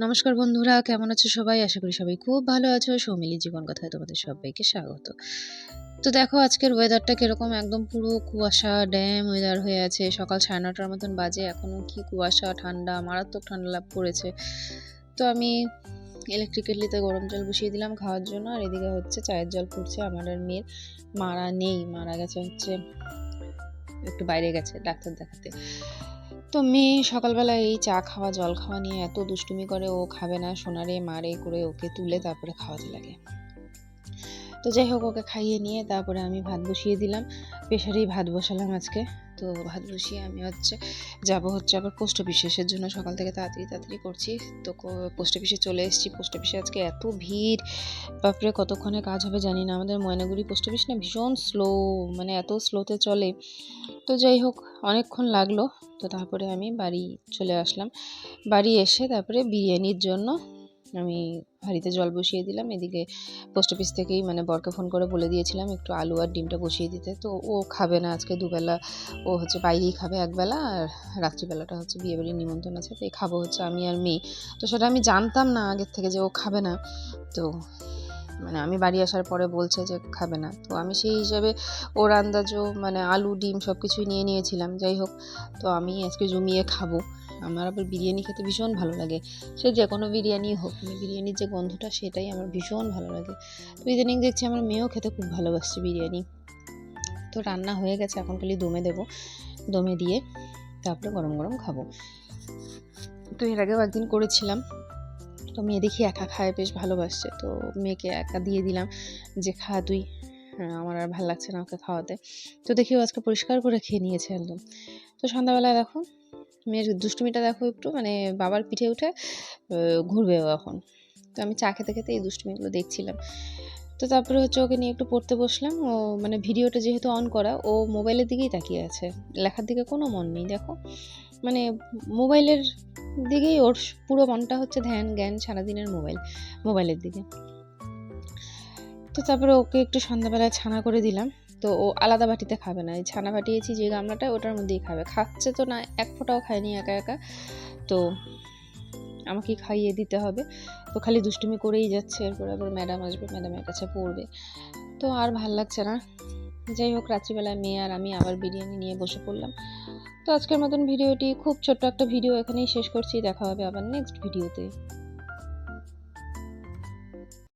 নমস্কার বন্ধুরা, কেমন আছো সবাই? আশা করি সবাই খুব ভালো আছো। সৌমিলি জীবন কথায় তোমাদের সবাইকে স্বাগত। তো দেখো আজকের ওয়েদারটা কিরকম, একদম পুরো কুয়াশা ড্যাম ওয়েদার হয়ে আছে। সকাল 9:30টার মতন বাজে, এখনো কি কুয়াশা, ঠান্ডা, মারাত্মক ঠান্ডা লাভ করেছে। তো আমি ইলেকট্রিক কেটলিতে গরম জল বসিয়ে দিলাম খাওয়ার জন্য, আর এদিকে হচ্ছে চায়ের জল ফুটছে। আমার আর মেয়ের মারা নেই, মারা গেছে হচ্ছে একটু বাইরে গেছে ডাক্তার দেখাতে। তো মেয়ে সকালবেলা এই চা খাওয়া জল খাওয়া নিয়ে এত দুষ্টুমি করে, ও খাবে না, সোনারে মারে করে ওকে তুলে তারপরে খাওয়াতে লাগে। তো যাই হোক, ওকে খাইয়ে নিয়ে তারপরে আমি ভাত বসিয়ে দিলাম। প্রেশারেই ভাত বসালাম আজকে। তো ভাত বসিয়ে আমি যাব আবার পোস্ট অফিসের জন্য। সকাল থেকে তাড়াতাড়ি করছি। তো পোস্ট অফিসে চলে এসেছি। পোস্ট অফিসে আজকে এত ভিড়, বাপরে কতক্ষণে কাজ হবে জানি না। আমাদের ময়নাগুড়ি পোস্ট অফিস না ভীষণ স্লো, মানে এত স্লোতে চলে। তো যাই হোক, অনেকক্ষণ লাগলো। তো তারপরে আমি বাড়ি চলে আসলাম। বাড়ি এসে তারপরে বিরিয়ানির জন্য আমি হাঁড়িতে জল বসিয়ে দিলাম। এদিকে পোস্ট অফিস থেকেই মানে বরকে ফোন করে বলে দিয়েছিলাম একটু আলু আর ডিমটা বসিয়ে দিতে। তো ও খাবে না আজকে দুবেলা, ও হচ্ছে বাইরেই খাবে একবেলা, আর রাত্রিবেলাটা হচ্ছে বিয়েবাড়ির নিমন্ত্রণ আছে, তো এই খাবো হচ্ছে আমি আর মেয়ে। তো সেটা আমি জানতাম না আগের থেকে যে ও খাবে না। তো মানে আমি বাড়ি আসার পরে বলছে যে খাবে না, তো আমি সেই হিসাবে ওর আন্দাজও মানে আলু ডিম সব কিছুই নিয়ে নিয়েছিলাম। যাই হোক, তো আমি আজকে জমিয়ে খাবো। আমার আবার বিরিয়ানি খেতে ভীষণ ভালো লাগে, সে যে কোনো বিরিয়ানি হোক, মানে বিরিয়ানির যে গন্ধটা সেটাই আমার ভীষণ ভালো লাগে। তো ইদানিং দেখছি আমার মেয়েও খেতে খুব ভালোবাসছে বিরিয়ানি। তো রান্না হয়ে গেছে, এখন খালি দমে দেবো, দমে দিয়ে তারপরে গরম গরম খাবো। তো এর আগেও একদিন করেছিলাম, তো মেয়ে দেখি একা খায়, বেশ ভালোবাসছে। তো মেয়েকে একা দিয়ে দিলাম যে খা তুই, আমার আর ভালো লাগছে না ওকে খাওয়াতে। তো দেখি ও আজকে পরিষ্কার করে খেয়ে নিয়েছে একদম। তো সন্ধ্যাবেলায় দেখো মেয়ের দুষ্টুমিটা দেখো, একটু মানে বাবার পিঠে উঠে ঘুরবে ও এখন। তো আমি চা খেতে খেতে এই দুষ্টুমিগুলো দেখছিলাম। তো তারপরে হচ্ছে ওকে নিয়ে একটু পড়তে বসলাম। ও মানে ভিডিওটা যেহেতু অন করা, ও মোবাইলের দিকেই তাকিয়ে আছে, লেখার দিকে কোনো মন নেই। দেখো মানে মোবাইলের দিকেই ওর পুরো মনটা হচ্ছে, ধ্যান জ্ঞান সারাদিনের মোবাইলের দিকে। তো তারপরে ওকে একটু সন্ধ্যাবেলায় ছানা করে দিলাম। তো ও আলাদা বাটিতে খাবে না, এই ছানা বাটিয়েছি যে গামলাটা ওটার মধ্যেই খাবে। খাচ্ছে তো না, এক ফোঁটাও খায়নি একা একা। তো আমাকে খাইয়ে দিতে হবে। তো খালি দুষ্টুমি করেই যাচ্ছে। এরপর আবার ম্যাডাম আসবে, ম্যাডামের কাছে পড়বে। তো আর ভাল লাগছে না। যাই হোক, রাত্রিবেলায় মেয়ে আর আমি আবার বিরিয়ানি নিয়ে বসে পড়লাম। তো আজকের মতন ভিডিওটি, খুব ছোট্ট একটা ভিডিও, এখানেই শেষ করছি। দেখা হবে আবার নেক্সট ভিডিওতে।